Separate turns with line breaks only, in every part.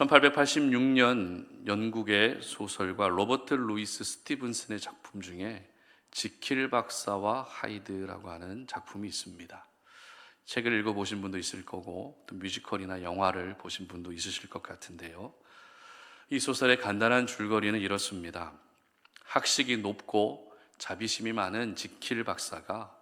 1886년 영국의 소설가 로버트 루이스 스티븐슨의 작품 중에 지킬 박사와 하이드라고 하는 작품이 있습니다. 책을 읽어보신 분도 있을 거고 또 뮤지컬이나 영화를 보신 분도 있으실 것 같은데요. 이 소설의 간단한 줄거리는 이렇습니다. 학식이 높고 자비심이 많은 지킬 박사가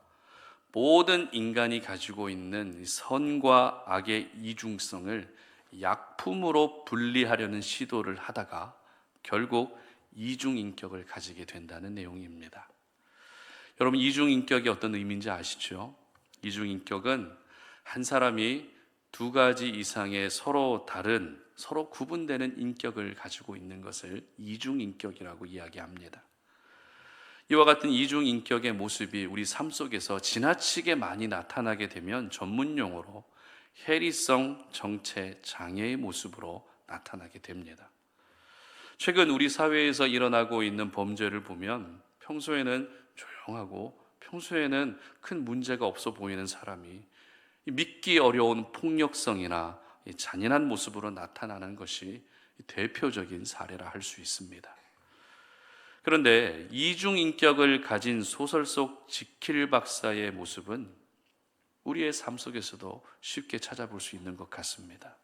모든 인간이 가지고 있는 선과 악의 이중성을 약품으로 분리하려는 시도를 하다가 결국 이중인격을 가지게 된다는 내용입니다. 여러분, 이중인격이 어떤 의미인지 아시죠? 이중인격은 한 사람이 두 가지 이상의 서로 다른, 서로 구분되는 인격을 가지고 있는 것을 이중인격이라고 이야기합니다. 이와 같은 이중인격의 모습이 우리 삶 속에서 지나치게 많이 나타나게 되면 전문용어로 해리성 정체 장애의 모습으로 나타나게 됩니다. 최근 우리 사회에서 일어나고 있는 범죄를 보면 평소에는 조용하고 평소에는 큰 문제가 없어 보이는 사람이 믿기 어려운 폭력성이나 잔인한 모습으로 나타나는 것이 대표적인 사례라 할 수 있습니다. 그런데 이중인격을 가진 소설 속 지킬 박사의 모습은 우리의 삶 속에서도 쉽게 찾아볼 수 있는 것 같습니다.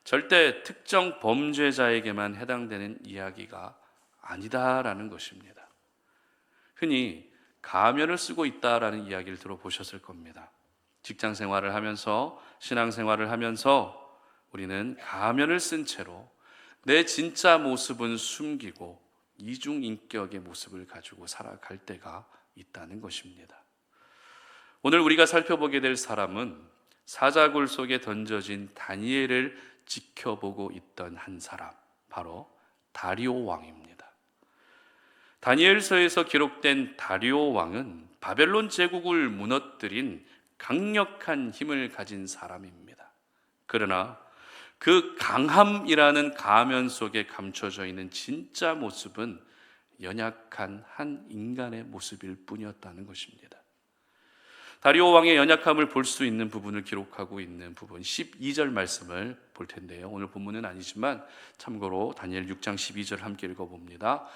절대 특정 범죄자에게만 해당되는 이야기가 아니다라는 것입니다. 흔히 가면을 쓰고 있다라는 이야기를 들어보셨을 겁니다. 직장 생활을 하면서 신앙 생활을 하면서 우리는 가면을 쓴 채로 내 진짜 모습은 숨기고 이중인격의 모습을 가지고 살아갈 때가 있다는 것입니다. 오늘 우리가 살펴보게 될 사람은 사자굴 속에 던져진 다니엘을 지켜보고 있던 한 사람, 바로 다리오 왕입니다. 다니엘서에서 기록된 다리오 왕은 바벨론 제국을 무너뜨린 강력한 힘을 가진 사람입니다. 그러나 그 강함이라는 가면 속에 감춰져 있는 진짜 모습은 연약한 한 인간의 모습일 뿐이었다는 것입니다. 다리오 왕의 연약함을 볼 수 있는 부분을 기록하고 있는 부분 12절 말씀을 볼 텐데요. 오늘 본문은 아니지만 참고로 다니엘 6장 12절 함께 읽어봅니다.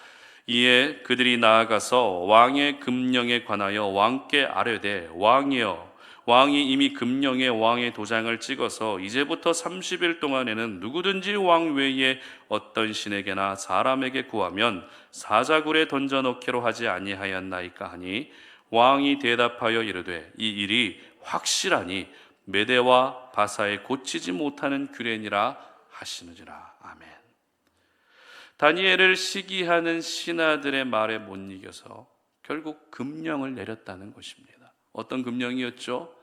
이에 그들이 나아가서 왕의 금령에 관하여 왕께 아뢰되 왕이여, 왕이 이미 금령에 왕의 도장을 찍어서 이제부터 30일 동안에는 누구든지 왕 외에 어떤 신에게나 사람에게 구하면 사자굴에 던져넣기로 하지 아니하였나이까 하니 왕이 대답하여 이르되 이 일이 확실하니 메대와 바사에 고치지 못하는 규례니라 하시느니라. 아멘. 다니엘을 시기하는 신하들의 말에 못 이겨서 결국 금령을 내렸다는 것입니다. 어떤 금령이었죠?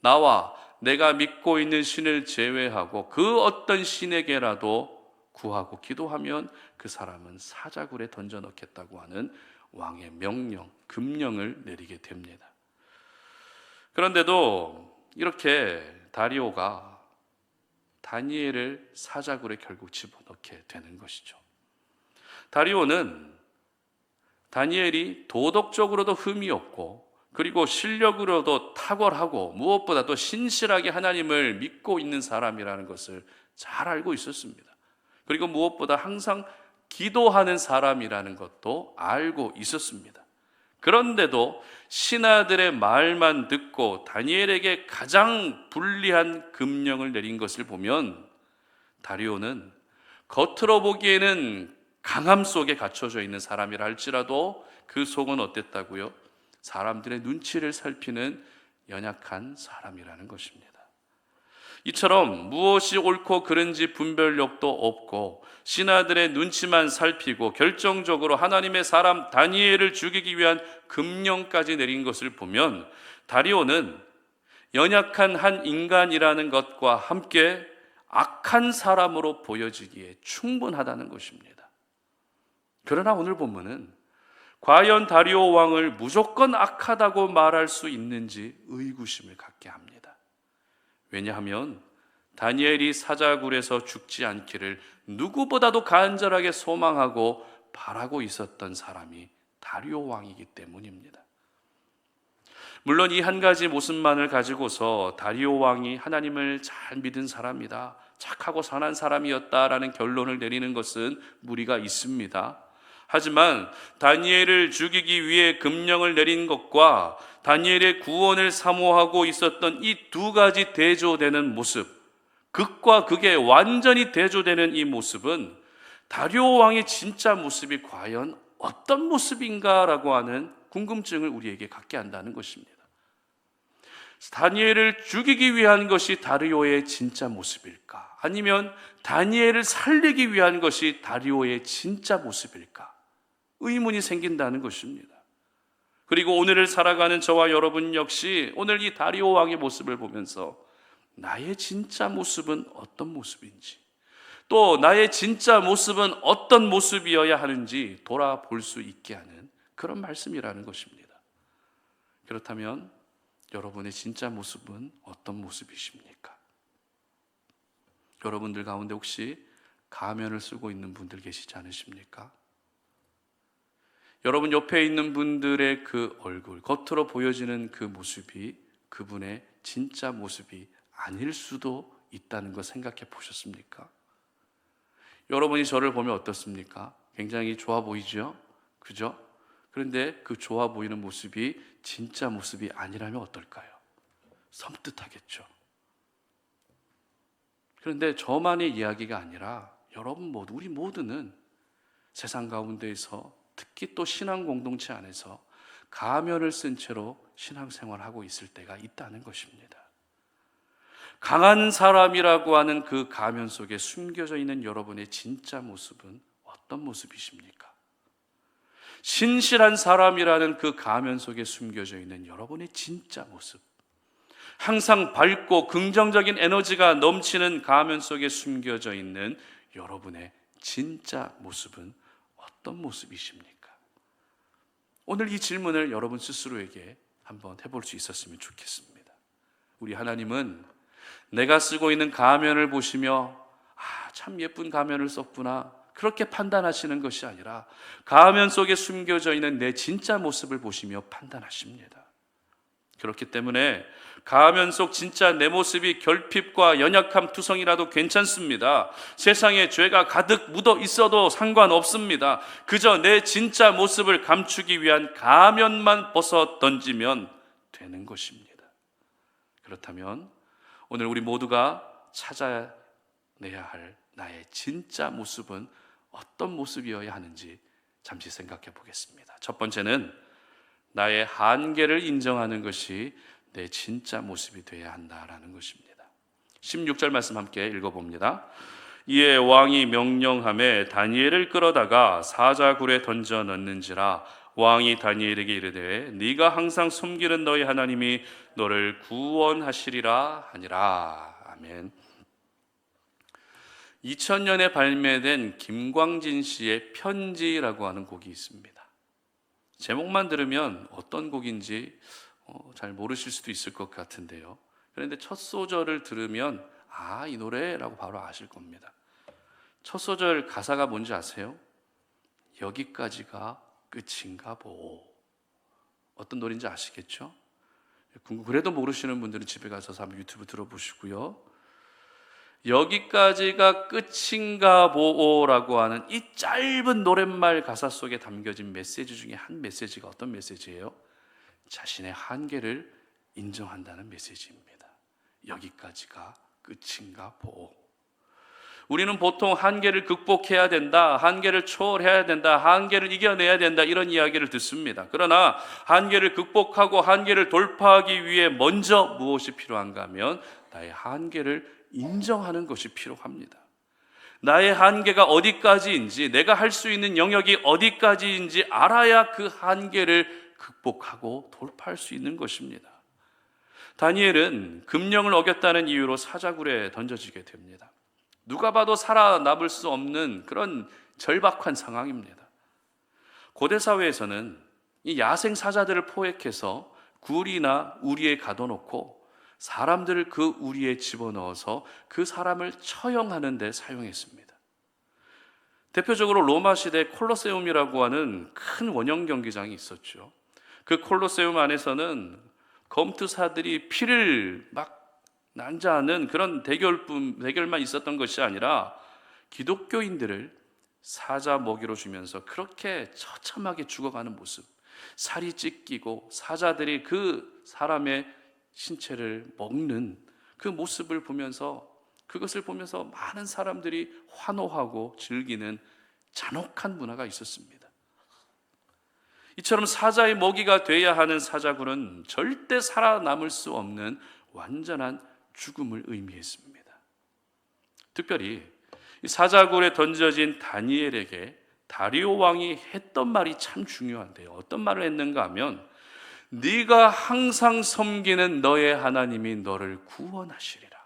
나와 내가 믿고 있는 신을 제외하고 그 어떤 신에게라도 구하고 기도하면 그 사람은 사자굴에 던져넣겠다고 하는 왕의 명령, 금령을 내리게 됩니다. 그런데도 이렇게 다리오가 다니엘을 사자굴에 결국 집어넣게 되는 것이죠. 다리오는 다니엘이 도덕적으로도 흠이 없고 그리고 실력으로도 탁월하고 무엇보다도 신실하게 하나님을 믿고 있는 사람이라는 것을 잘 알고 있었습니다. 그리고 무엇보다 항상 기도하는 사람이라는 것도 알고 있었습니다. 그런데도 신하들의 말만 듣고 다니엘에게 가장 불리한 금령을 내린 것을 보면 다리오는 겉으로 보기에는 강함 속에 갇혀져 있는 사람이라 할지라도 그 속은 어땠다고요? 사람들의 눈치를 살피는 연약한 사람이라는 것입니다. 이처럼 무엇이 옳고 그른지 분별력도 없고 신하들의 눈치만 살피고 결정적으로 하나님의 사람 다니엘을 죽이기 위한 금령까지 내린 것을 보면 다리오는 연약한 한 인간이라는 것과 함께 악한 사람으로 보여지기에 충분하다는 것입니다. 그러나 오늘 본문은 과연 다리오 왕을 무조건 악하다고 말할 수 있는지 의구심을 갖게 합니다. 왜냐하면 다니엘이 사자굴에서 죽지 않기를 누구보다도 간절하게 소망하고 바라고 있었던 사람이 다리오 왕이기 때문입니다. 물론 이 한 가지 모습만을 가지고서 다리오 왕이 하나님을 잘 믿은 사람이다, 착하고 선한 사람이었다라는 결론을 내리는 것은 무리가 있습니다. 하지만 다니엘을 죽이기 위해 금령을 내린 것과 다니엘의 구원을 사모하고 있었던 이 두 가지 대조되는 모습, 극과 극에 완전히 대조되는 이 모습은 다리오 왕의 진짜 모습이 과연 어떤 모습인가라고 하는 궁금증을 우리에게 갖게 한다는 것입니다. 다니엘을 죽이기 위한 것이 다리오의 진짜 모습일까? 아니면 다니엘을 살리기 위한 것이 다리오의 진짜 모습일까? 의문이 생긴다는 것입니다. 그리고 오늘을 살아가는 저와 여러분 역시 오늘 이 다리오 왕의 모습을 보면서 나의 진짜 모습은 어떤 모습인지, 또 나의 진짜 모습은 어떤 모습이어야 하는지 돌아볼 수 있게 하는 그런 말씀이라는 것입니다. 그렇다면 여러분의 진짜 모습은 어떤 모습이십니까? 여러분들 가운데 혹시 가면을 쓰고 있는 분들 계시지 않으십니까? 여러분 옆에 있는 분들의 그 얼굴, 겉으로 보여지는 그 모습이 그분의 진짜 모습이 아닐 수도 있다는 거 생각해 보셨습니까? 여러분이 저를 보면 어떻습니까? 굉장히 좋아 보이죠? 그죠? 그런데 그 좋아 보이는 모습이 진짜 모습이 아니라면 어떨까요? 섬뜩하겠죠. 그런데 저만의 이야기가 아니라 여러분 모두, 우리 모두는 세상 가운데에서 특히 또 신앙 공동체 안에서 가면을 쓴 채로 신앙생활하고 있을 때가 있다는 것입니다. 강한 사람이라고 하는 그 가면 속에 숨겨져 있는 여러분의 진짜 모습은 어떤 모습이십니까? 신실한 사람이라는 그 가면 속에 숨겨져 있는 여러분의 진짜 모습, 항상 밝고 긍정적인 에너지가 넘치는 가면 속에 숨겨져 있는 여러분의 진짜 모습은 어떤 모습이십니까? 오늘 이 질문을 여러분 스스로에게 한번 해볼 수 있었으면 좋겠습니다. 우리 하나님은 내가 쓰고 있는 가면을 보시며 참 예쁜 가면을 썼구나 그렇게 판단하시는 것이 아니라 가면 속에 숨겨져 있는 내 진짜 모습을 보시며 판단하십니다. 그렇기 때문에 가면 속 진짜 내 모습이 결핍과 연약함 투성이라도 괜찮습니다. 세상에 죄가 가득 묻어 있어도 상관없습니다. 그저 내 진짜 모습을 감추기 위한 가면만 벗어 던지면 되는 것입니다. 그렇다면 오늘 우리 모두가 찾아내야 할 나의 진짜 모습은 어떤 모습이어야 하는지 잠시 생각해 보겠습니다. 첫 번째는 나의 한계를 인정하는 것이 내 진짜 모습이 되어야 한다라는 것입니다. 16절 말씀 함께 읽어봅니다. 이에 왕이 명령하매 다니엘을 끌어다가 사자굴에 던져 넣는지라 왕이 다니엘에게 이르되 네가 항상 섬기는 너희 하나님이 너를 구원하시리라 하니라. 아멘. 2000년에 발매된 김광진 씨의 편지라고 하는 곡이 있습니다. 제목만 들으면 어떤 곡인지 잘 모르실 수도 있을 것 같은데요. 그런데 첫 소절을 들으면 이 노래라고 바로 아실 겁니다. 첫 소절 가사가 뭔지 아세요? 여기까지가 끝인가 보. 어떤 노래인지 아시겠죠? 그래도 모르시는 분들은 집에 가서 한번 유튜브 들어보시고요. 여기까지가 끝인가 보라고 하는 이 짧은 노랫말 가사 속에 담겨진 메시지 중에 한 메시지가 어떤 메시지예요? 자신의 한계를 인정한다는 메시지입니다. 여기까지가 끝인가 보. 우리는 보통 한계를 극복해야 된다, 한계를 초월해야 된다, 한계를 이겨내야 된다 이런 이야기를 듣습니다. 그러나 한계를 극복하고 한계를 돌파하기 위해 먼저 무엇이 필요한가 하면 나의 한계를 인정하는 것이 필요합니다. 나의 한계가 어디까지인지, 내가 할 수 있는 영역이 어디까지인지 알아야 그 한계를 극복하고 돌파할 수 있는 것입니다. 다니엘은 금령을 어겼다는 이유로 사자굴에 던져지게 됩니다. 누가 봐도 살아남을 수 없는 그런 절박한 상황입니다. 고대 사회에서는 이 야생 사자들을 포획해서 굴이나 우리에 가둬놓고 사람들을 그 우리에 집어넣어서 그 사람을 처형하는 데 사용했습니다. 대표적으로 로마 시대 콜로세움이라고 하는 큰 원형 경기장이 있었죠. 그 콜로세움 안에서는 검투사들이 피를 막 낭자하는 그런 대결만 있었던 것이 아니라 기독교인들을 사자 먹이로 주면서 그렇게 처참하게 죽어가는 모습, 살이 찢기고 사자들이 그 사람의 신체를 먹는 그 모습을 보면서, 그것을 보면서 많은 사람들이 환호하고 즐기는 잔혹한 문화가 있었습니다. 이처럼 사자의 먹이가 돼야 하는 사자굴은 절대 살아남을 수 없는 완전한 죽음을 의미했습니다. 특별히 이 사자굴에 던져진 다니엘에게 다리오 왕이 했던 말이 참 중요한데요. 어떤 말을 했는가 하면, 네가 항상 섬기는 너의 하나님이 너를 구원하시리라.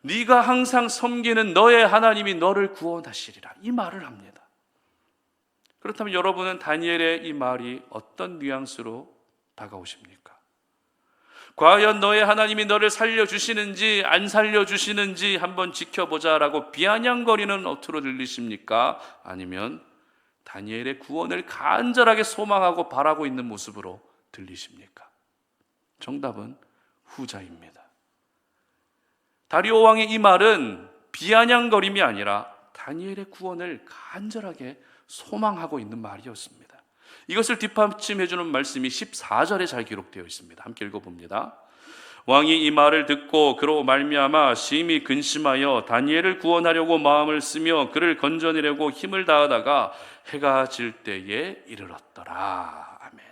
네가 항상 섬기는 너의 하나님이 너를 구원하시리라, 이 말을 합니다. 그렇다면 여러분은 다니엘의 이 말이 어떤 뉘앙스로 다가오십니까? 과연 너의 하나님이 너를 살려주시는지 안 살려주시는지 한번 지켜보자라고 비아냥거리는 어투로 들리십니까? 아니면 다니엘의 구원을 간절하게 소망하고 바라고 있는 모습으로 들리십니까? 정답은 후자입니다. 다리오 왕의 이 말은 비아냥거림이 아니라 다니엘의 구원을 간절하게 소망하고 있는 말이었습니다. 이것을 뒷받침해주는 말씀이 14절에 잘 기록되어 있습니다. 함께 읽어봅니다. 왕이 이 말을 듣고 그로 말미암아 심히 근심하여 다니엘을 구원하려고 마음을 쓰며 그를 건져내려고 힘을 다하다가 해가 질 때에 이르렀더라. 아멘.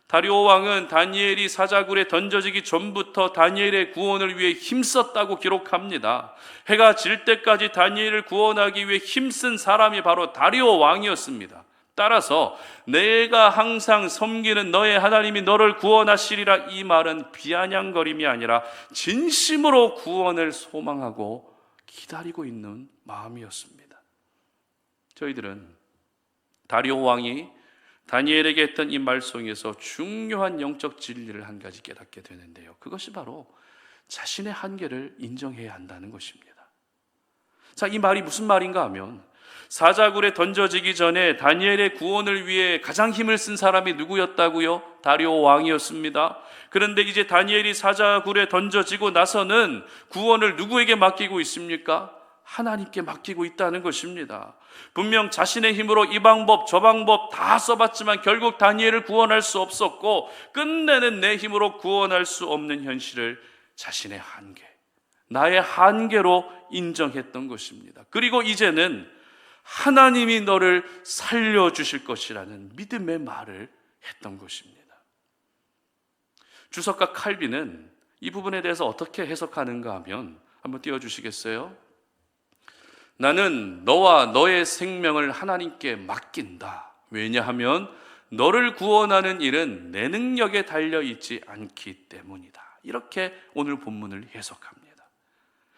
다리오 왕은 다니엘이 사자굴에 던져지기 전부터 다니엘의 구원을 위해 힘썼다고 기록합니다. 해가 질 때까지 다니엘을 구원하기 위해 힘쓴 사람이 바로 다리오 왕이었습니다. 따라서 내가 항상 섬기는 너의 하나님이 너를 구원하시리라, 이 말은 비아냥거림이 아니라 진심으로 구원을 소망하고 기다리고 있는 마음이었습니다. 저희들은 다리오 왕이 다니엘에게 했던 이 말씀에서 중요한 영적 진리를 한 가지 깨닫게 되는데요. 그것이 바로 자신의 한계를 인정해야 한다는 것입니다. 자, 이 말이 무슨 말인가 하면, 사자굴에 던져지기 전에 다니엘의 구원을 위해 가장 힘을 쓴 사람이 누구였다고요? 다리오 왕이었습니다. 그런데 이제 다니엘이 사자굴에 던져지고 나서는 구원을 누구에게 맡기고 있습니까? 하나님께 맡기고 있다는 것입니다. 분명 자신의 힘으로 이 방법 저 방법 다 써봤지만 결국 다니엘을 구원할 수 없었고, 끝내는 내 힘으로 구원할 수 없는 현실을 자신의 한계, 나의 한계로 인정했던 것입니다. 그리고 이제는 하나님이 너를 살려주실 것이라는 믿음의 말을 했던 것입니다. 주석가 칼빈은 이 부분에 대해서 어떻게 해석하는가 하면, 한번 띄워주시겠어요? 나는 너와 너의 생명을 하나님께 맡긴다. 왜냐하면 너를 구원하는 일은 내 능력에 달려있지 않기 때문이다. 이렇게 오늘 본문을 해석합니다.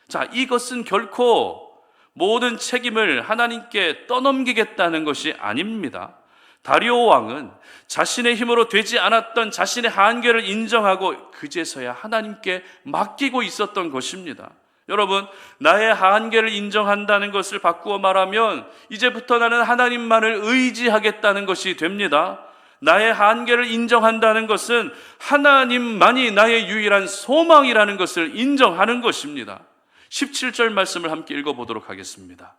자, 이것은 결코 모든 책임을 하나님께 떠넘기겠다는 것이 아닙니다. 다리오 왕은 자신의 힘으로 되지 않았던 자신의 한계를 인정하고 그제서야 하나님께 맡기고 있었던 것입니다. 여러분, 나의 한계를 인정한다는 것을 바꾸어 말하면 이제부터 나는 하나님만을 의지하겠다는 것이 됩니다. 나의 한계를 인정한다는 것은 하나님만이 나의 유일한 소망이라는 것을 인정하는 것입니다. 17절 말씀을 함께 읽어보도록 하겠습니다.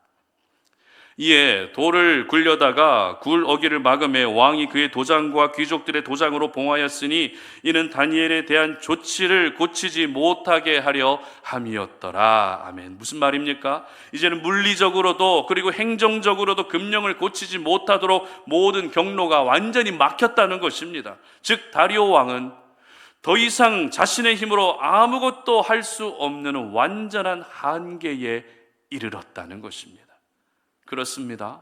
이에 돌을 굴려다가 굴 어기를 막음에 왕이 그의 도장과 귀족들의 도장으로 봉하였으니 이는 다니엘에 대한 조치를 고치지 못하게 하려 함이었더라. 아멘. 무슨 말입니까? 이제는 물리적으로도 그리고 행정적으로도 금령을 고치지 못하도록 모든 경로가 완전히 막혔다는 것입니다. 즉 다리오 왕은 더 이상 자신의 힘으로 아무것도 할 수 없는 완전한 한계에 이르렀다는 것입니다. 그렇습니다.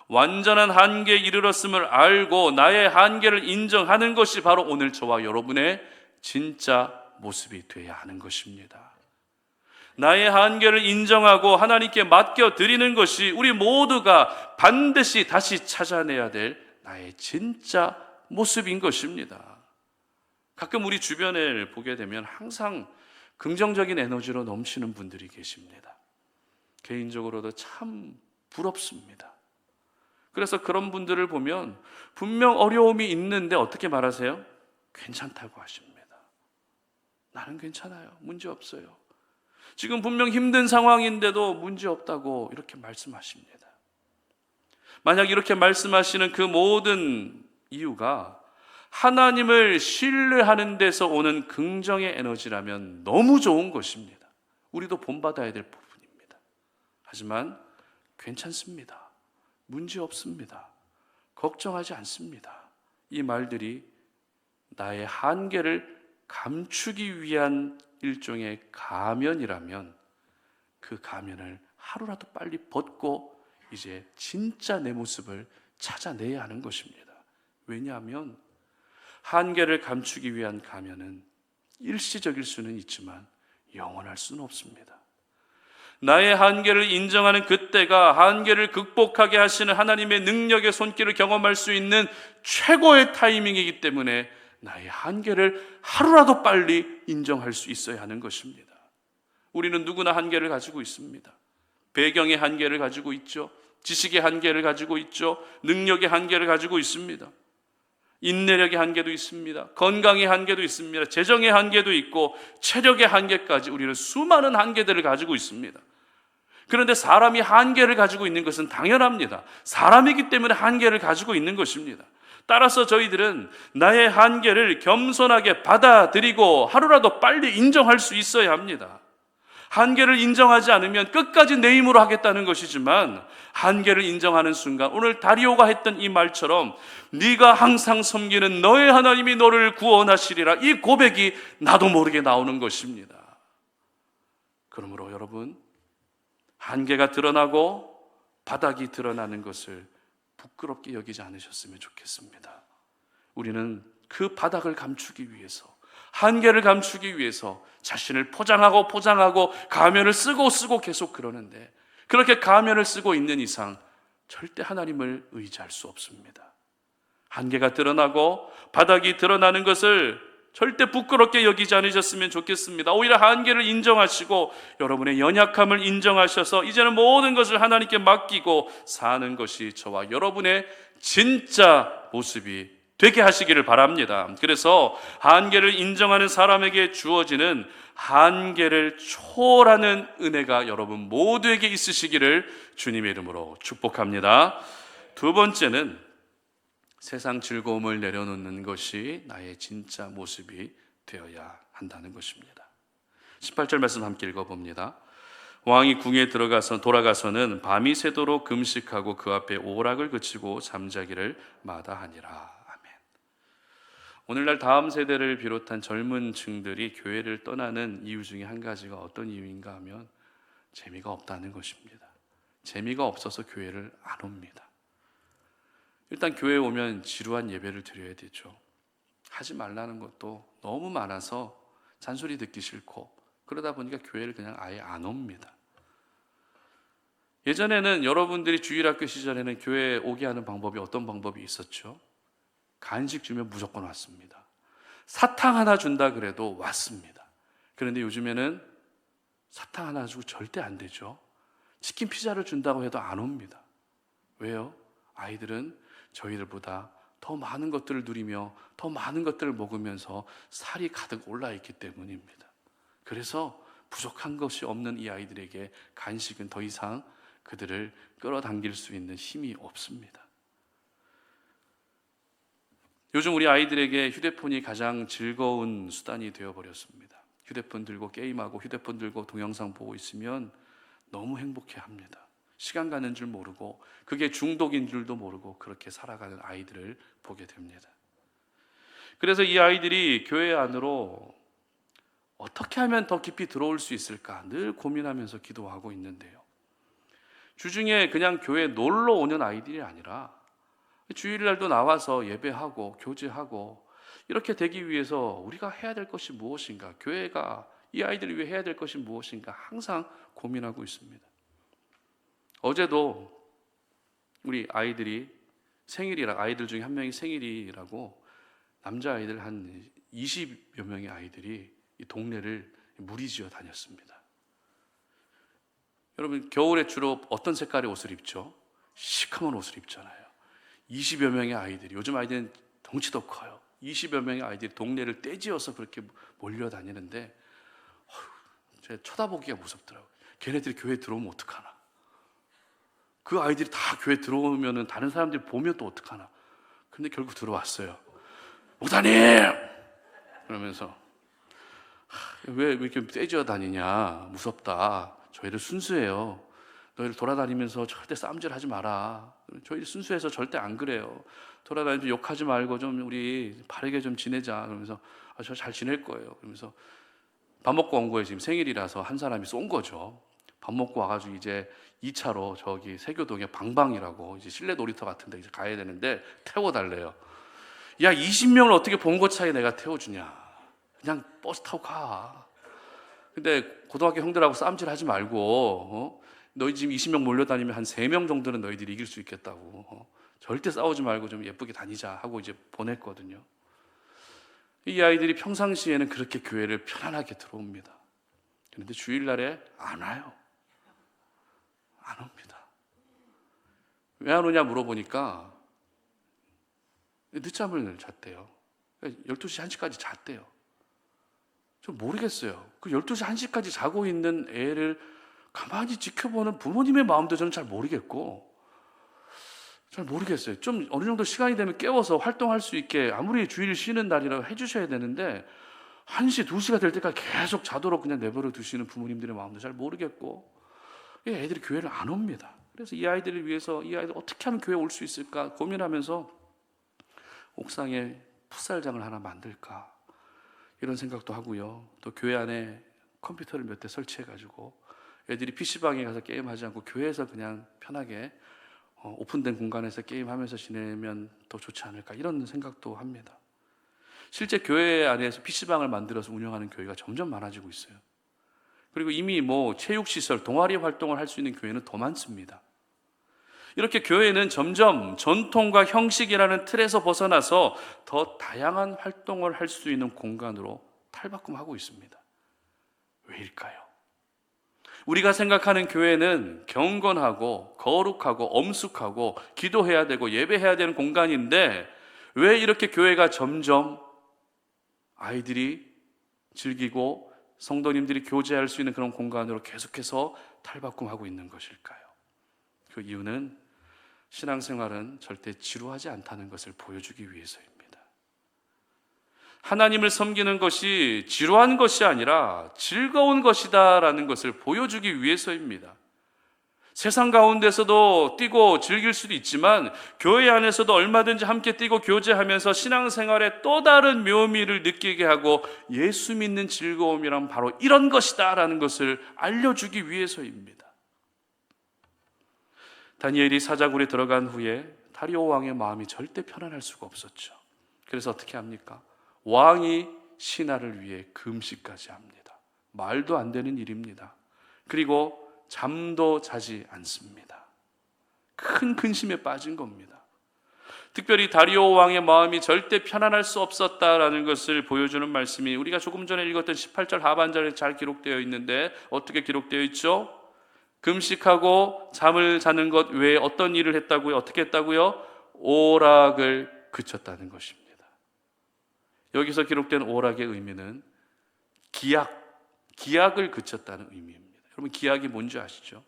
완전한 한계에 이르렀음을 알고 나의 한계를 인정하는 것이 바로 오늘 저와 여러분의 진짜 모습이 되어야 하는 것입니다. 나의 한계를 인정하고 하나님께 맡겨드리는 것이 우리 모두가 반드시 다시 찾아내야 될 나의 진짜 모습인 것입니다. 가끔 우리 주변을 보게 되면 항상 긍정적인 에너지로 넘치는 분들이 계십니다. 개인적으로도 참 부럽습니다. 그래서 그런 분들을 보면 분명 어려움이 있는데 어떻게 말하세요? 괜찮다고 하십니다. 나는 괜찮아요. 문제 없어요. 지금 분명 힘든 상황인데도 문제 없다고 이렇게 말씀하십니다. 만약 이렇게 말씀하시는 그 모든 이유가 하나님을 신뢰하는 데서 오는 긍정의 에너지라면 너무 좋은 것입니다. 우리도 본받아야 될 부분입니다. 하지만 괜찮습니다. 문제 없습니다. 걱정하지 않습니다. 이 말들이 나의 한계를 감추기 위한 일종의 가면이라면 그 가면을 하루라도 빨리 벗고 이제 진짜 내 모습을 찾아내야 하는 것입니다. 왜냐하면 한계를 감추기 위한 가면은 일시적일 수는 있지만 영원할 수는 없습니다. 나의 한계를 인정하는 그때가 한계를 극복하게 하시는 하나님의 능력의 손길을 경험할 수 있는 최고의 타이밍이기 때문에 나의 한계를 하루라도 빨리 인정할 수 있어야 하는 것입니다. 우리는 누구나 한계를 가지고 있습니다. 배경의 한계를 가지고 있죠. 지식의 한계를 가지고 있죠. 능력의 한계를 가지고 있습니다. 인내력의 한계도 있습니다. 건강의 한계도 있습니다. 재정의 한계도 있고 체력의 한계까지 우리는 수많은 한계들을 가지고 있습니다. 그런데 사람이 한계를 가지고 있는 것은 당연합니다. 사람이기 때문에 한계를 가지고 있는 것입니다. 따라서 저희들은 나의 한계를 겸손하게 받아들이고 하루라도 빨리 인정할 수 있어야 합니다. 한계를 인정하지 않으면 끝까지 내 힘으로 하겠다는 것이지만 한계를 인정하는 순간 오늘 다리오가 했던 이 말처럼 네가 항상 섬기는 너의 하나님이 너를 구원하시리라, 이 고백이 나도 모르게 나오는 것입니다. 그러므로 여러분, 한계가 드러나고 바닥이 드러나는 것을 부끄럽게 여기지 않으셨으면 좋겠습니다. 우리는 그 바닥을 감추기 위해서, 한계를 감추기 위해서 자신을 포장하고 가면을 쓰고 계속 그러는데, 그렇게 가면을 쓰고 있는 이상 절대 하나님을 의지할 수 없습니다. 한계가 드러나고 바닥이 드러나는 것을 절대 부끄럽게 여기지 않으셨으면 좋겠습니다. 오히려 한계를 인정하시고 여러분의 연약함을 인정하셔서 이제는 모든 것을 하나님께 맡기고 사는 것이 저와 여러분의 진짜 모습이 되게 하시기를 바랍니다. 그래서 한계를 인정하는 사람에게 주어지는 한계를 초월하는 은혜가 여러분 모두에게 있으시기를 주님의 이름으로 축복합니다. 두 번째는 세상 즐거움을 내려놓는 것이 나의 진짜 모습이 되어야 한다는 것입니다. 18절 말씀 함께 읽어봅니다. 왕이 궁에 돌아가서는 밤이 새도록 금식하고 그 앞에 오락을 그치고 잠자기를 마다하니라. 아멘. 오늘날 다음 세대를 비롯한 젊은 층들이 교회를 떠나는 이유 중에 한 가지가 어떤 이유인가 하면 재미가 없다는 것입니다. 재미가 없어서 교회를 안 옵니다. 일단 교회에 오면 지루한 예배를 드려야 되죠. 하지 말라는 것도 너무 많아서 잔소리 듣기 싫고 그러다 보니까 교회를 그냥 아예 안 옵니다. 예전에는 여러분들이 주일학교 시절에는 교회에 오게 하는 방법이 어떤 방법이 있었죠? 간식 주면 무조건 왔습니다. 사탕 하나 준다 그래도 왔습니다. 그런데 요즘에는 사탕 하나 주고 절대 안 되죠. 치킨 피자를 준다고 해도 안 옵니다. 왜요? 아이들은 저희들보다 더 많은 것들을 누리며 더 많은 것들을 먹으면서 살이 가득 올라 있기 때문입니다. 그래서 부족한 것이 없는 이 아이들에게 간식은 더 이상 그들을 끌어당길 수 있는 힘이 없습니다. 요즘 우리 아이들에게 휴대폰이 가장 즐거운 수단이 되어버렸습니다. 휴대폰 들고 게임하고 휴대폰 들고 동영상 보고 있으면 너무 행복해합니다. 시간 가는 줄 모르고 그게 중독인 줄도 모르고 그렇게 살아가는 아이들을 보게 됩니다. 그래서 이 아이들이 교회 안으로 어떻게 하면 더 깊이 들어올 수 있을까 늘 고민하면서 기도하고 있는데요. 주중에 그냥 교회에 놀러 오는 아이들이 아니라 주일날도 나와서 예배하고 교제하고 이렇게 되기 위해서 우리가 해야 될 것이 무엇인가, 교회가 이 아이들을 위해 해야 될 것이 무엇인가 항상 고민하고 있습니다. 어제도 우리 아이들이 아이들 중에 한 명이 생일이라고 남자아이들 한 20여 명의 아이들이 이 동네를 무리지어 다녔습니다. 여러분, 겨울에 주로 어떤 색깔의 옷을 입죠? 시커먼 옷을 입잖아요. 20여 명의 아이들이, 요즘 아이들은 덩치도 커요. 20여 명의 아이들이 동네를 떼지어서 그렇게 몰려다니는데 제가 쳐다보기가 무섭더라고요. 걔네들이 교회 들어오면 어떡하나. 그 아이들이 다 교회 들어오면 다른 사람들이 보면 또 어떡하나. 근데 결국 들어왔어요. 목사님! 그러면서 왜 이렇게 떼지어 다니냐, 무섭다. 저희들 순수해요. 너희들 돌아다니면서 절대 싸움질 하지 마라. 저희들 순수해서 절대 안 그래요. 돌아다니면서 욕하지 말고 좀 우리 바르게 좀 지내자. 그러면서 저 잘 지낼 거예요. 그러면서 밥 먹고 온 거예요. 지금 생일이라서 한 사람이 쏜 거죠. 밥 먹고 와가지고 이제 2차로 저기 세교동에 방방이라고 이제 실내 놀이터 같은 데 이제 가야 되는데 태워달래요. 야, 20명을 어떻게 봉고 차에 내가 태워주냐. 그냥 버스 타고 가. 근데 고등학교 형들하고 싸움질 하지 말고 너희 지금 20명 몰려다니면 한 3명 정도는 너희들이 이길 수 있겠다고. 절대 싸우지 말고 좀 예쁘게 다니자 하고 이제 보냈거든요. 이 아이들이 평상시에는 그렇게 교회를 편안하게 들어옵니다. 그런데 주일날에 안 와요. 안 옵니다. 왜 안 오냐 물어보니까 늦잠을 잤대요. 12시, 1시까지 잤대요. 저 모르겠어요. 그 12시, 1시까지 자고 있는 애를 가만히 지켜보는 부모님의 마음도 저는 잘 모르겠고, 잘 모르겠어요. 좀 어느 정도 시간이 되면 깨워서 활동할 수 있게 아무리 주일 쉬는 날이라고 해주셔야 되는데 1시, 2시가 될 때까지 계속 자도록 그냥 내버려 두시는 부모님들의 마음도 잘 모르겠고, 이 애들이 교회를 안 옵니다. 그래서 이 아이들을 위해서 이 아이들 어떻게 하면 교회 올 수 있을까 고민하면서 옥상에 풋살장을 하나 만들까 이런 생각도 하고요. 또 교회 안에 컴퓨터를 몇 대 설치해가지고 애들이 PC방에 가서 게임하지 않고 교회에서 그냥 편하게 오픈된 공간에서 게임하면서 지내면 더 좋지 않을까 이런 생각도 합니다. 실제 교회 안에서 PC방을 만들어서 운영하는 교회가 점점 많아지고 있어요. 그리고 이미 체육시설, 동아리 활동을 할 수 있는 교회는 더 많습니다. 이렇게 교회는 점점 전통과 형식이라는 틀에서 벗어나서 더 다양한 활동을 할 수 있는 공간으로 탈바꿈하고 있습니다. 왜일까요? 우리가 생각하는 교회는 경건하고 거룩하고 엄숙하고 기도해야 되고 예배해야 되는 공간인데 왜 이렇게 교회가 점점 아이들이 즐기고 성도님들이 교제할 수 있는 그런 공간으로 계속해서 탈바꿈하고 있는 것일까요? 그 이유는 신앙생활은 절대 지루하지 않다는 것을 보여주기 위해서입니다. 하나님을 섬기는 것이 지루한 것이 아니라 즐거운 것이다라는 것을 보여주기 위해서입니다. 세상 가운데서도 뛰고 즐길 수도 있지만 교회 안에서도 얼마든지 함께 뛰고 교제하면서 신앙생활의 또 다른 묘미를 느끼게 하고 예수 믿는 즐거움이란 바로 이런 것이다라는 것을 알려주기 위해서입니다. 다니엘이 사자굴에 들어간 후에 다리오 왕의 마음이 절대 편안할 수가 없었죠. 그래서 어떻게 합니까? 왕이 신하를 위해 금식까지 합니다. 말도 안 되는 일입니다. 그리고 잠도 자지 않습니다. 큰 근심에 빠진 겁니다. 특별히 다리오 왕의 마음이 절대 편안할 수 없었다라는 것을 보여주는 말씀이 우리가 조금 전에 읽었던 18절 하반절에 잘 기록되어 있는데 어떻게 기록되어 있죠? 금식하고 잠을 자는 것 외에 어떤 일을 했다고요? 어떻게 했다고요? 오락을 그쳤다는 것입니다. 여기서 기록된 오락의 의미는 기약을 그쳤다는 의미입니다. 여러분 기약이 뭔지 아시죠?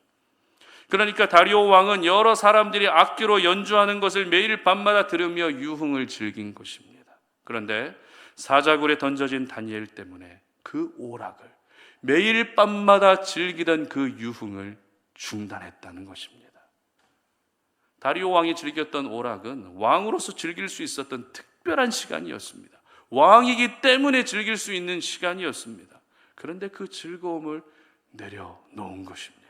그러니까 다리오 왕은 여러 사람들이 악기로 연주하는 것을 매일 밤마다 들으며 유흥을 즐긴 것입니다. 그런데 사자굴에 던져진 다니엘 때문에 그 오락을 매일 밤마다 즐기던 그 유흥을 중단했다는 것입니다. 다리오 왕이 즐겼던 오락은 왕으로서 즐길 수 있었던 특별한 시간이었습니다. 왕이기 때문에 즐길 수 있는 시간이었습니다. 그런데 그 즐거움을 내려놓은 것입니다.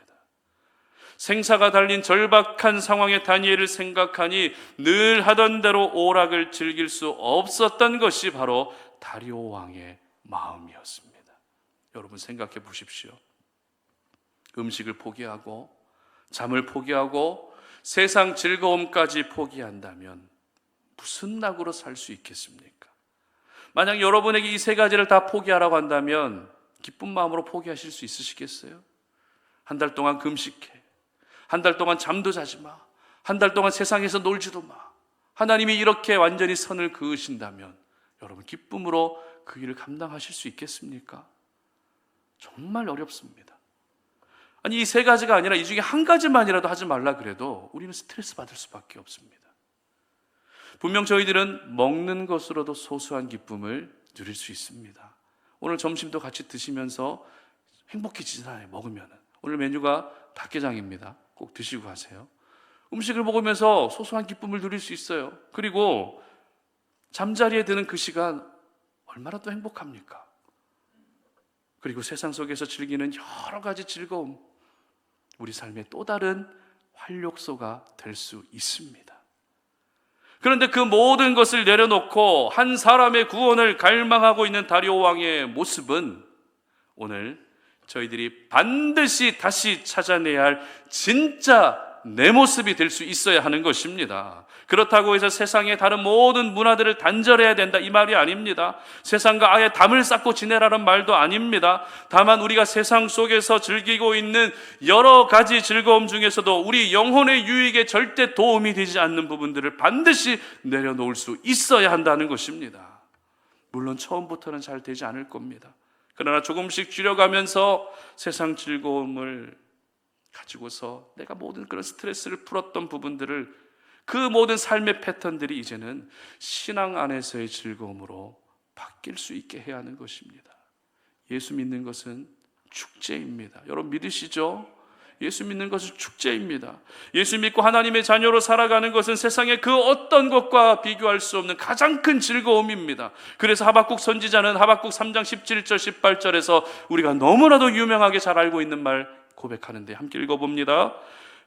생사가 달린 절박한 상황의 다니엘을 생각하니 늘 하던 대로 오락을 즐길 수 없었던 것이 바로 다리오 왕의 마음이었습니다. 여러분 생각해 보십시오. 음식을 포기하고 잠을 포기하고 세상 즐거움까지 포기한다면 무슨 낙으로 살 수 있겠습니까? 만약 여러분에게 이 세 가지를 다 포기하라고 한다면 기쁜 마음으로 포기하실 수 있으시겠어요? 한 달 동안 금식해. 한 달 동안 잠도 자지 마. 한 달 동안 세상에서 놀지도 마. 하나님이 이렇게 완전히 선을 그으신다면 여러분, 기쁨으로 그 일을 감당하실 수 있겠습니까? 정말 어렵습니다. 아니, 이 세 가지가 아니라 이 중에 한 가지만이라도 하지 말라 그래도 우리는 스트레스 받을 수밖에 없습니다. 분명 저희들은 먹는 것으로도 소소한 기쁨을 누릴 수 있습니다. 오늘 점심도 같이 드시면서 행복해지잖아요. 먹으면. 오늘 메뉴가 닭게장입니다. 꼭 드시고 가세요. 음식을 먹으면서 소소한 기쁨을 누릴 수 있어요. 그리고 잠자리에 드는 그 시간 얼마나 또 행복합니까? 그리고 세상 속에서 즐기는 여러 가지 즐거움, 우리 삶의 또 다른 활력소가 될 수 있습니다. 그런데 그 모든 것을 내려놓고 한 사람의 구원을 갈망하고 있는 다리오 왕의 모습은 오늘 저희들이 반드시 다시 찾아내야 할 진짜 내 모습이 될 수 있어야 하는 것입니다. 그렇다고 해서 세상의 다른 모든 문화들을 단절해야 된다, 이 말이 아닙니다. 세상과 아예 담을 쌓고 지내라는 말도 아닙니다. 다만 우리가 세상 속에서 즐기고 있는 여러 가지 즐거움 중에서도 우리 영혼의 유익에 절대 도움이 되지 않는 부분들을 반드시 내려놓을 수 있어야 한다는 것입니다. 물론 처음부터는 잘 되지 않을 겁니다. 그러나 조금씩 줄여가면서 세상 즐거움을 가지고서 내가 모든 그런 스트레스를 풀었던 부분들을, 그 모든 삶의 패턴들이 이제는 신앙 안에서의 즐거움으로 바뀔 수 있게 해야 하는 것입니다. 예수 믿는 것은 축제입니다. 여러분 믿으시죠? 예수 믿는 것은 축제입니다. 예수 믿고 하나님의 자녀로 살아가는 것은 세상의 그 어떤 것과 비교할 수 없는 가장 큰 즐거움입니다. 그래서 하박국 선지자는 하박국 3장 17절 18절에서 우리가 너무나도 유명하게 잘 알고 있는 말 고백하는데 함께 읽어봅니다.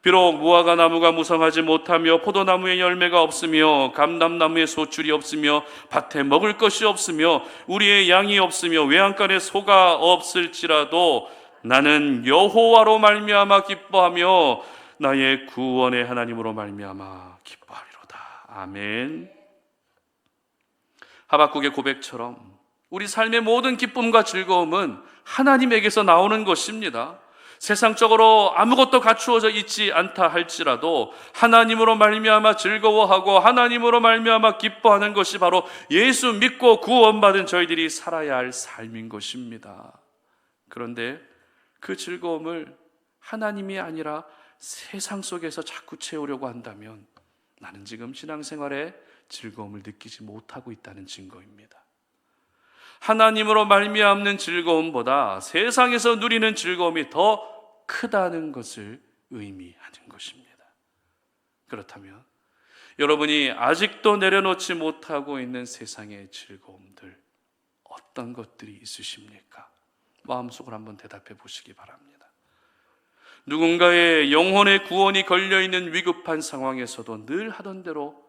비록 무화과 나무가 무성하지 못하며 포도나무에 열매가 없으며 감람나무에 소출이 없으며 밭에 먹을 것이 없으며 우리의 양이 없으며 외양간에 소가 없을지라도 나는 여호와로 말미암아 기뻐하며 나의 구원의 하나님으로 말미암아 기뻐하리로다. 아멘. 하박국의 고백처럼 우리 삶의 모든 기쁨과 즐거움은 하나님에게서 나오는 것입니다. 세상적으로 아무것도 갖추어져 있지 않다 할지라도 하나님으로 말미암아 즐거워하고 하나님으로 말미암아 기뻐하는 것이 바로 예수 믿고 구원받은 저희들이 살아야 할 삶인 것입니다. 그런데 그 즐거움을 하나님이 아니라 세상 속에서 자꾸 채우려고 한다면 나는 지금 신앙생활에 즐거움을 느끼지 못하고 있다는 증거입니다. 하나님으로 말미암는 즐거움보다 세상에서 누리는 즐거움이 더 크다는 것을 의미하는 것입니다. 그렇다면 여러분이 아직도 내려놓지 못하고 있는 세상의 즐거움들 어떤 것들이 있으십니까? 마음속으로 한번 대답해 보시기 바랍니다. 누군가의 영혼의 구원이 걸려있는 위급한 상황에서도 늘 하던 대로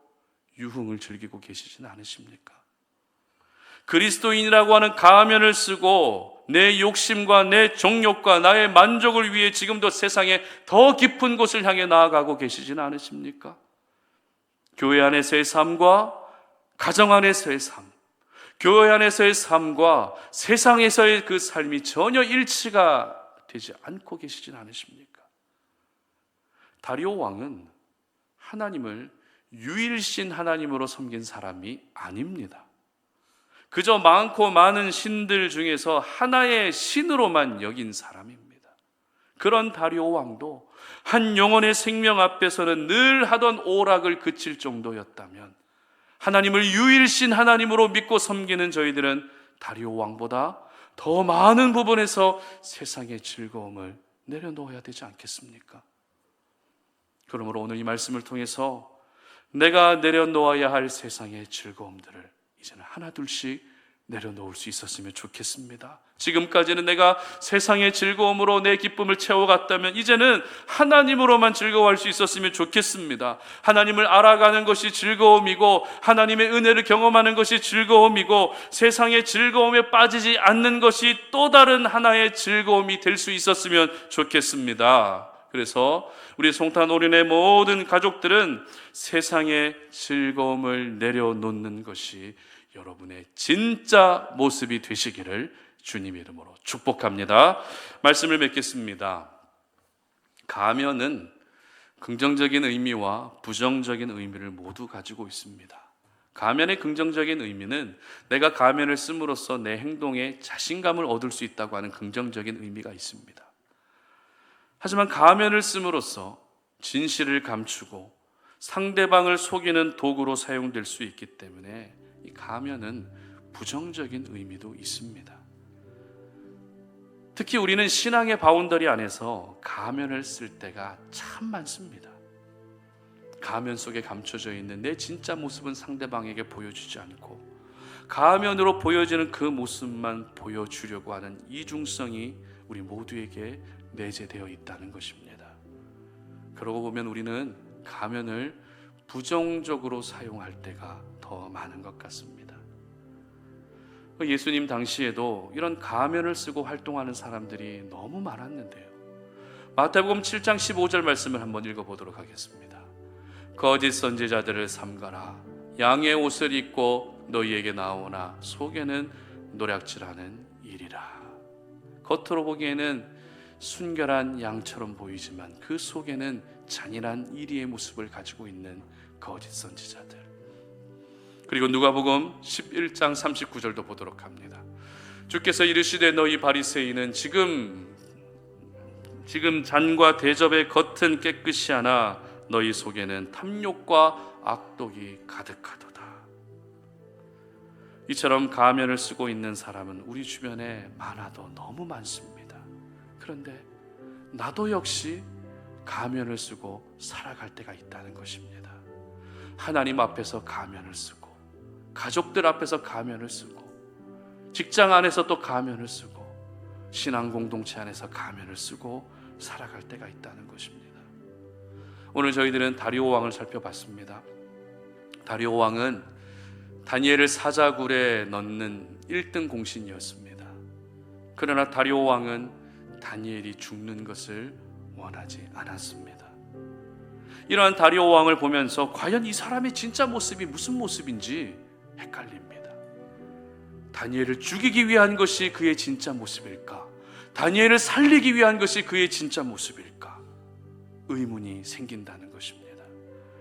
유흥을 즐기고 계시지는 않으십니까? 그리스도인이라고 하는 가면을 쓰고 내 욕심과 내 정욕과 나의 만족을 위해 지금도 세상에 더 깊은 곳을 향해 나아가고 계시지는 않으십니까? 교회 안에서의 삶과 가정 안에서의 삶, 교회 안에서의 삶과 세상에서의 그 삶이 전혀 일치가 되지 않고 계시지는 않으십니까? 다리오 왕은 하나님을 유일신 하나님으로 섬긴 사람이 아닙니다. 그저 많고 많은 신들 중에서 하나의 신으로만 여긴 사람입니다. 그런 다리오 왕도 한 영혼의 생명 앞에서는 늘 하던 오락을 그칠 정도였다면 하나님을 유일신 하나님으로 믿고 섬기는 저희들은 다리오 왕보다 더 많은 부분에서 세상의 즐거움을 내려놓아야 되지 않겠습니까? 그러므로 오늘 이 말씀을 통해서 내가 내려놓아야 할 세상의 즐거움들을 이제는 하나둘씩 내려놓을 수 있었으면 좋겠습니다. 지금까지는 내가 세상의 즐거움으로 내 기쁨을 채워갔다면 이제는 하나님으로만 즐거워할 수 있었으면 좋겠습니다. 하나님을 알아가는 것이 즐거움이고 하나님의 은혜를 경험하는 것이 즐거움이고 세상의 즐거움에 빠지지 않는 것이 또 다른 하나의 즐거움이 될 수 있었으면 좋겠습니다. 그래서 우리 송탄 오륜의 모든 가족들은 세상의 즐거움을 내려놓는 것이 여러분의 진짜 모습이 되시기를 주님의 이름으로 축복합니다. 말씀을 맺겠습니다. 가면은 긍정적인 의미와 부정적인 의미를 모두 가지고 있습니다. 가면의 긍정적인 의미는 내가 가면을 씀으로써 내 행동에 자신감을 얻을 수 있다고 하는 긍정적인 의미가 있습니다. 하지만 가면을 씀으로써 진실을 감추고 상대방을 속이는 도구로 사용될 수 있기 때문에 이 가면은 부정적인 의미도 있습니다. 특히 우리는 신앙의 바운더리 안에서 가면을 쓸 때가 참 많습니다. 가면 속에 감춰져 있는 내 진짜 모습은 상대방에게 보여주지 않고 가면으로 보여지는 그 모습만 보여주려고 하는 이중성이 우리 모두에게 내재되어 있다는 것입니다. 그러고 보면 우리는 가면을 부정적으로 사용할 때가 더 많은 것 같습니다. 예수님 당시에도 이런 가면을 쓰고 활동하는 사람들이 너무 많았는데요. 마태복음 7장 15절 말씀을 한번 읽어보도록 하겠습니다. 거짓 선지자들을 삼가라. 양의 옷을 입고 너희에게 나오나 속에는 노략질하는 일이라. 겉으로 보기에는 순결한 양처럼 보이지만 그 속에는 잔인한 이리의 모습을 가지고 있는 거짓 선지자들. 그리고 누가복음 11장 39절도 보도록 합니다. 주께서 이르시되 너희 바리새인은 지금 잔과 대접의 겉은 깨끗이 하나 너희 속에는 탐욕과 악독이 가득하도다. 이처럼 가면을 쓰고 있는 사람은 우리 주변에 많아도 너무 많습니다. 그런데 나도 역시 가면을 쓰고 살아갈 때가 있다는 것입니다. 하나님 앞에서 가면을 쓰고, 가족들 앞에서 가면을 쓰고, 직장 안에서 또 가면을 쓰고, 신앙 공동체 안에서 가면을 쓰고 살아갈 때가 있다는 것입니다. 오늘 저희들은 다리오 왕을 살펴봤습니다. 다리오 왕은 다니엘을 사자굴에 넣는 1등 공신이었습니다. 그러나 다리오 왕은 다니엘이 죽는 것을 원하지 않았습니다. 이러한 다리오 왕을 보면서 과연 이 사람의 진짜 모습이 무슨 모습인지 헷갈립니다. 다니엘을 죽이기 위한 것이 그의 진짜 모습일까? 다니엘을 살리기 위한 것이 그의 진짜 모습일까? 의문이 생긴다는 것입니다.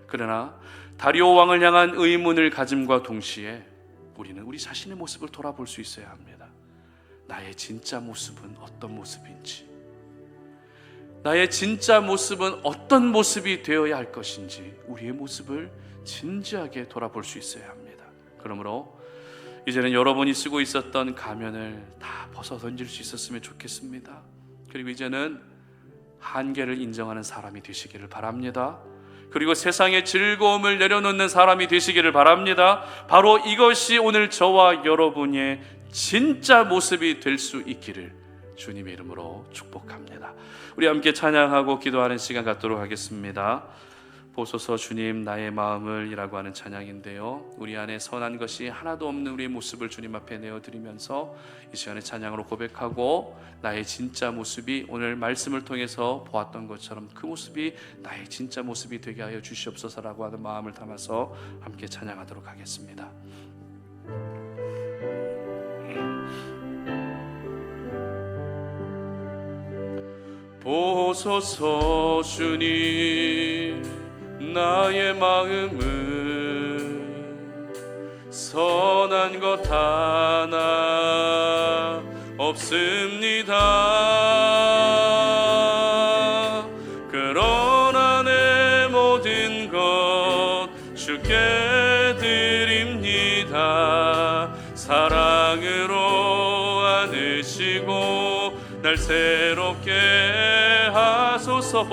그러나 다리오 왕을 향한 의문을 가짐과 동시에 우리는 우리 자신의 모습을 돌아볼 수 있어야 합니다. 나의 진짜 모습은 어떤 모습인지, 나의 진짜 모습은 어떤 모습이 되어야 할 것인지 우리의 모습을 진지하게 돌아볼 수 있어야 합니다. 그러므로 이제는 여러분이 쓰고 있었던 가면을 다 벗어 던질 수 있었으면 좋겠습니다. 그리고 이제는 한계를 인정하는 사람이 되시기를 바랍니다. 그리고 세상의 즐거움을 내려놓는 사람이 되시기를 바랍니다. 바로 이것이 오늘 저와 여러분의 진짜 모습이 될 수 있기를 주님의 이름으로 축복합니다. 우리 함께 찬양하고 기도하는 시간 갖도록 하겠습니다. 보소서 주님 나의 마음을 이라고 하는 찬양인데요, 우리 안에 선한 것이 하나도 없는 우리의 모습을 주님 앞에 내어드리면서 이 시간에 찬양으로 고백하고 나의 진짜 모습이 오늘 말씀을 통해서 보았던 것처럼 그 모습이 나의 진짜 모습이 되게 하여 주시옵소서라고 하는 마음을 담아서 함께 찬양하도록 하겠습니다. 보소서 주님 나의 마음은 선한 것 하나 없습니다. 그러나 내 모든 것 주께 드립니다. 사랑으로 안으시고 날 새롭게 하소서.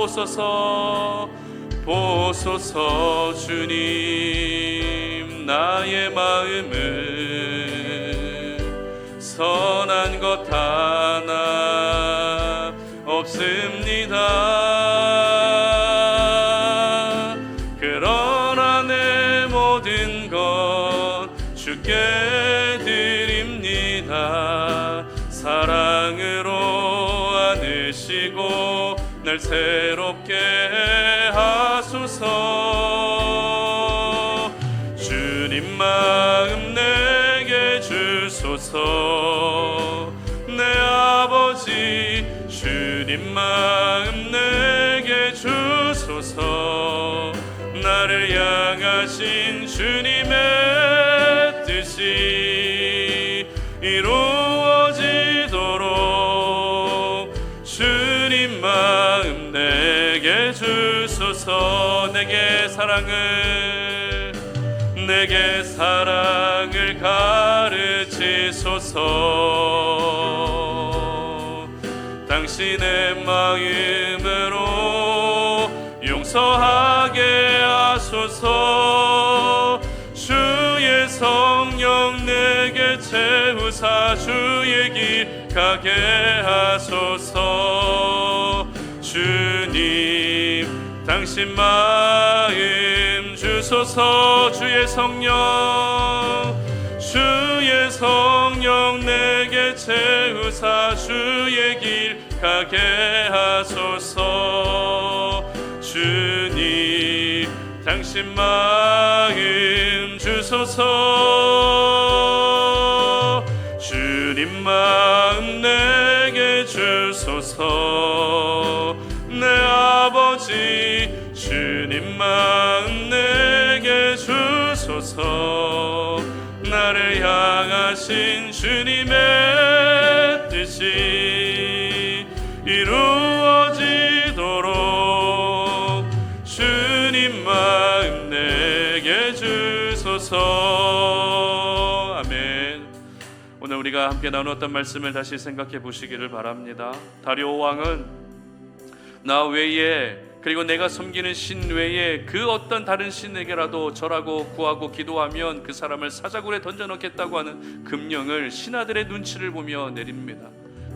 보소서 주님 나의 마음은 선한 것 하나 없습니다. 그러나 내 모든 것 주께 드립니다. 사랑으로 안으시고 날 새롭게 하소서. 주님 마음 내게 주소서. 내 아버지 주님 마음 내게 주소서. 나를 향하신 주님의 이루어지도록 주님 마음 내게 주소서. 내게 사랑을 가르치소서. 당신의 마음으로 용서하게 하소서. 주의 성령 내게 채우사 주의 길 가게 하소서. 주님 당신 마음 주소서. 주의 성령 내게 채우사 주의 길 가게 하소서. 주님 당신 마음 주소서. 주님 마음 내게 주소서. 내 아버지 주님 마음 내게 주소서. 나를 향하신 주님의 뜻이 이루어지도록 주님 마음 내게 주소서. 아멘. 오늘 우리가 함께 나누었던 말씀을 다시 생각해 보시기를 바랍니다. 다리오 왕은 나 외에, 그리고 내가 섬기는 신 외에 그 어떤 다른 신에게라도 절하고 구하고 기도하면 그 사람을 사자굴에 던져넣겠다고 하는 금령을 신하들의 눈치를 보며 내립니다.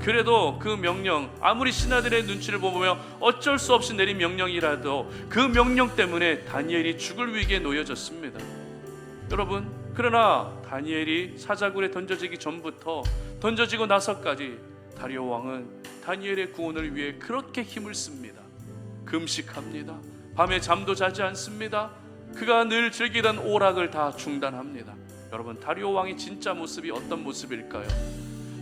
그래도 그 명령, 아무리 신하들의 눈치를 보며 어쩔 수 없이 내린 명령이라도 그 명령 때문에 다니엘이 죽을 위기에 놓여졌습니다. 여러분, 그러나 다니엘이 사자굴에 던져지기 전부터 던져지고 나서까지 다리오 왕은 다니엘의 구원을 위해 그렇게 힘을 씁니다. 금식합니다. 밤에 잠도 자지 않습니다. 그가 늘 즐기던 오락을 다 중단합니다. 여러분, 다리오 왕의 진짜 모습이 어떤 모습일까요?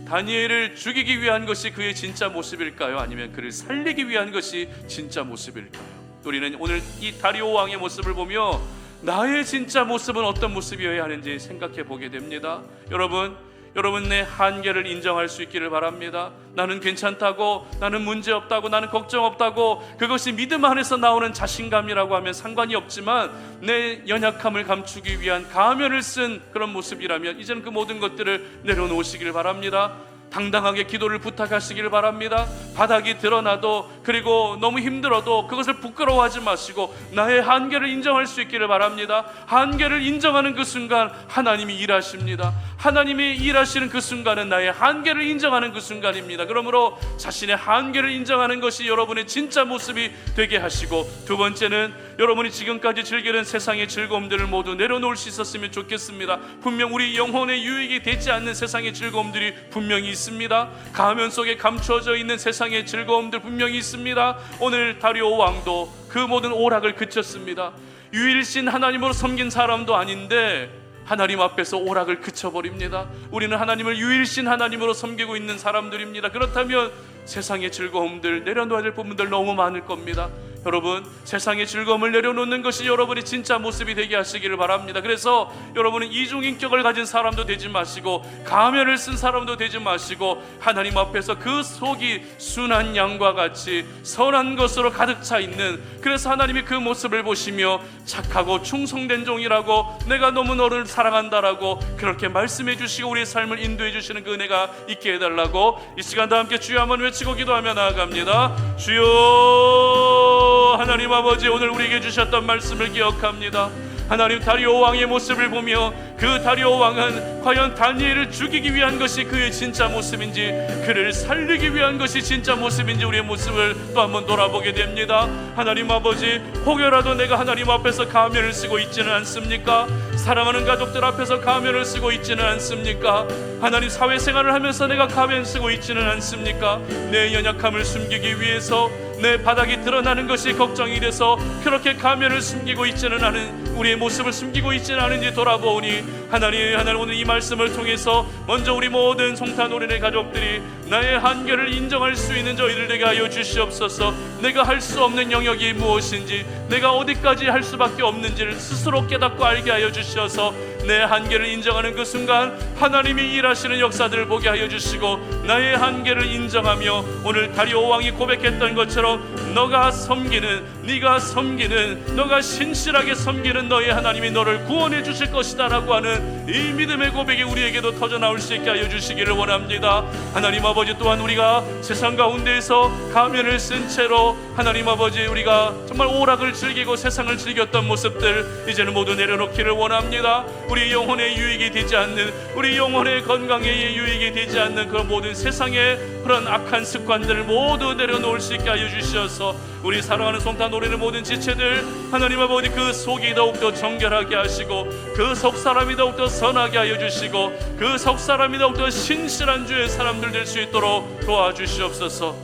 다니엘을 죽이기 위한 것이 그의 진짜 모습일까요? 아니면 그를 살리기 위한 것이 진짜 모습일까요? 우리는 오늘 이 다리오 왕의 모습을 보며 나의 진짜 모습은 어떤 모습이어야 하는지 생각해 보게 됩니다. 여러분 내 한계를 인정할 수 있기를 바랍니다. 나는 괜찮다고, 나는 문제없다고, 나는 걱정 없다고, 그것이 믿음 안에서 나오는 자신감이라고 하면 상관이 없지만 내 연약함을 감추기 위한 가면을 쓴 그런 모습이라면 이제는 그 모든 것들을 내려놓으시기를 바랍니다. 당당하게 기도를 부탁하시기를 바랍니다. 바닥이 드러나도, 그리고 너무 힘들어도 그것을 부끄러워하지 마시고 나의 한계를 인정할 수 있기를 바랍니다. 한계를 인정하는 그 순간 하나님이 일하십니다. 하나님이 일하시는 그 순간은 나의 한계를 인정하는 그 순간입니다. 그러므로 자신의 한계를 인정하는 것이 여러분의 진짜 모습이 되게 하시고, 두 번째는 여러분이 지금까지 즐기는 세상의 즐거움들을 모두 내려놓을 수 있었으면 좋겠습니다. 분명 우리 영혼의 유익이 되지 않는 세상의 즐거움들이 분명히 있습니다. 가면 속에 감추어져 있는 세상의 즐거움들 분명히 있습니다. 오늘 다리오 왕도 그 모든 오락을 그쳤습니다. 유일신 하나님으로 섬긴 사람도 아닌데 하나님 앞에서 오락을 그쳐버립니다. 우리는 하나님을 유일신 하나님으로 섬기고 있는 사람들입니다. 그렇다면 세상의 즐거움들 내려놓아야 될 부분들 너무 많을 겁니다. 여러분, 세상의 즐거움을 내려놓는 것이 여러분의 진짜 모습이 되게 하시기를 바랍니다. 그래서 여러분은 이중인격을 가진 사람도 되지 마시고 가면을 쓴 사람도 되지 마시고 하나님 앞에서 그 속이 순한 양과 같이 선한 것으로 가득 차 있는, 그래서 하나님이 그 모습을 보시며 착하고 충성된 종이라고, 내가 너무 너를 사랑한다라고 그렇게 말씀해 주시고 우리의 삶을 인도해 주시는 그 은혜가 있게 해달라고 이 시간도 함께 주여 한번 외치고 기도하며 나아갑니다. 주여, 하나님 아버지, 오늘 우리에게 주셨던 말씀을 기억합니다. 하나님, 다리오 왕의 모습을 보며 그 다리오 왕은 과연 다니엘을 죽이기 위한 것이 그의 진짜 모습인지, 그를 살리기 위한 것이 진짜 모습인지 우리의 모습을 또 한번 돌아보게 됩니다. 하나님 아버지, 혹여라도 내가 하나님 앞에서 가면을 쓰고 있지는 않습니까? 사랑하는 가족들 앞에서 가면을 쓰고 있지는 않습니까? 하나님, 사회생활을 하면서 내가 가면 쓰고 있지는 않습니까? 내 연약함을 숨기기 위해서 내 바닥이 드러나는 것이 걱정이 돼서 그렇게 가면을 숨기고 있지는 않은, 우리의 모습을 숨기고 있지는 않은지 돌아보니 하나님 오늘 이 말씀을 통해서 먼저 우리 모든 송탄오륜의 가족들이 나의 한계를 인정할 수 있는 저희들 되게 하여 주시옵소서. 내가 할 수 없는 영역이 무엇인지, 내가 어디까지 할 수밖에 없는지를 스스로 깨닫고 알게 하여 주셔서 내 한계를 인정하는 그 순간 하나님이 일하시는 역사들을 보게 하여 주시고, 나의 한계를 인정하며 오늘 다리오 왕이 고백했던 것처럼 너가 섬기는, 네가 섬기는, 너가 신실하게 섬기는 너의 하나님이 너를 구원해 주실 것이다 라고 하는 이 믿음의 고백이 우리에게도 터져나올 수 있게 하여 주시기를 원합니다. 하나님 아버지, 또한 우리가 세상 가운데에서 가면을 쓴 채로 하나님 아버지 우리가 정말 오락을 즐기고 세상을 즐겼던 모습들 이제는 모두 내려놓기를 원합니다. 우리 영혼의 유익이 되지 않는, 우리 영혼의 건강에 유익이 되지 않는 그런 모든 세상의 그런 악한 습관들을 모두 내려놓을 수 있게 하여 주셔서 우리 사랑하는 송탄 노래는 모든 지체들 하나님 아버지 그 속이 더욱더 정결하게 하시고, 그 속 사람이 더욱더 선하게 하여 주시고, 그 속 사람이 더욱더 신실한 주의 사람들 될 수 있도록 도와주시옵소서.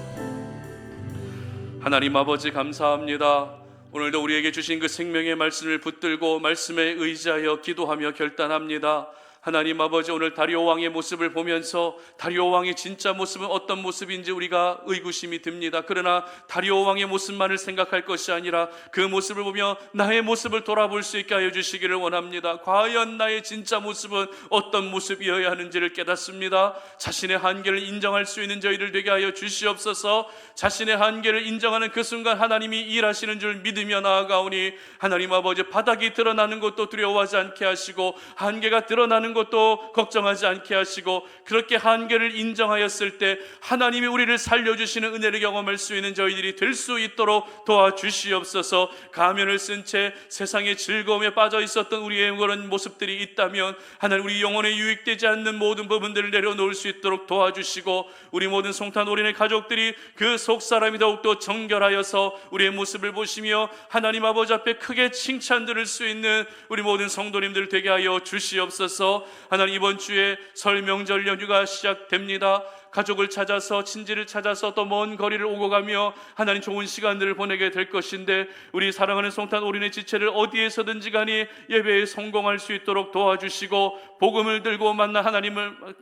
하나님 아버지 감사합니다. 오늘도 우리에게 주신 그 생명의 말씀을 붙들고 말씀에 의지하여 기도하며 결단합니다. 하나님 아버지, 오늘 다리오 왕의 모습을 보면서 다리오 왕의 진짜 모습은 어떤 모습인지 우리가 의구심이 듭니다. 그러나 다리오 왕의 모습만을 생각할 것이 아니라 그 모습을 보며 나의 모습을 돌아볼 수 있게 하여 주시기를 원합니다. 과연 나의 진짜 모습은 어떤 모습이어야 하는지를 깨닫습니다. 자신의 한계를 인정할 수 있는 저희들 되게 하여 주시옵소서. 자신의 한계를 인정하는 그 순간 하나님이 일하시는 줄 믿으며 나아가오니 하나님 아버지, 바닥이 드러나는 것도 두려워하지 않게 하시고 한계가 드러나는 것도 걱정하지 않게 하시고, 그렇게 한계를 인정하였을 때 하나님이 우리를 살려주시는 은혜를 경험할 수 있는 저희들이 될 수 있도록 도와주시옵소서. 가면을 쓴 채 세상의 즐거움에 빠져 있었던 우리의 그런 모습들이 있다면 하나님, 우리 영혼에 유익되지 않는 모든 부분들을 내려놓을 수 있도록 도와주시고, 우리 모든 송탄 오린의 가족들이 그 속사람이 더욱더 정결하여서 우리의 모습을 보시며 하나님 아버지 앞에 크게 칭찬 들을 수 있는 우리 모든 성도님들 되게 하여 주시옵소서. 하나님, 이번 주에 설 명절 연휴가 시작됩니다. 가족을 찾아서, 친지를 찾아서 또 먼 거리를 오고 가며 하나님 좋은 시간들을 보내게 될 것인데, 우리 사랑하는 송탄 오린의 지체를 어디에서든지 간에 예배에 성공할 수 있도록 도와주시고, 복음을 들고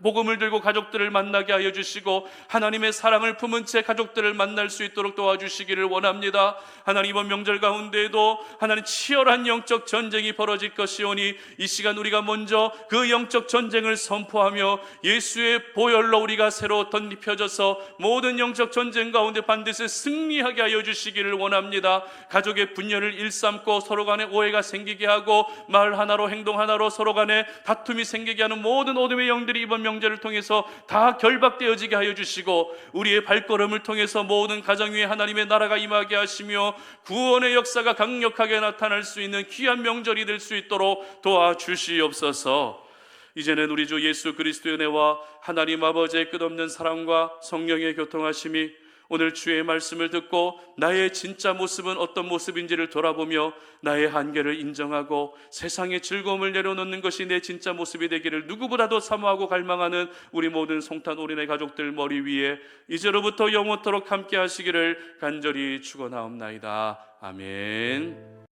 복음을 들고 가족들을 만나게 하여 주시고, 하나님의 사랑을 품은 채 가족들을 만날 수 있도록 도와주시기를 원합니다. 하나님, 이번 명절 가운데에도 하나님 치열한 영적 전쟁이 벌어질 것이오니 이 시간 우리가 먼저 그 영적 전쟁을 선포하며 예수의 보혈로 우리가 새로 덧입혀져서 모든 영적 전쟁 가운데 반드시 승리하게 하여 주시기를 원합니다. 가족의 분열을 일삼고 서로 간에 오해가 생기게 하고 말 하나로 행동 하나로 서로 간에 다툼이 생기게 하는 모든 어둠의 영들이 이번 명절을 통해서 다 결박되어지게 하여 주시고, 우리의 발걸음을 통해서 모든 가정 위에 하나님의 나라가 임하게 하시며 구원의 역사가 강력하게 나타날 수 있는 귀한 명절이 될 수 있도록 도와주시옵소서. 이제는 우리 주 예수 그리스도의 은혜와 하나님 아버지의 끝없는 사랑과 성령의 교통하심이 오늘 주의 말씀을 듣고 나의 진짜 모습은 어떤 모습인지를 돌아보며 나의 한계를 인정하고 세상의 즐거움을 내려놓는 것이 내 진짜 모습이 되기를 누구보다도 사모하고 갈망하는 우리 모든 송탄 오린의 가족들 머리 위에 이제로부터 영원토록 함께 하시기를 간절히 축원하옵나이다. 아멘.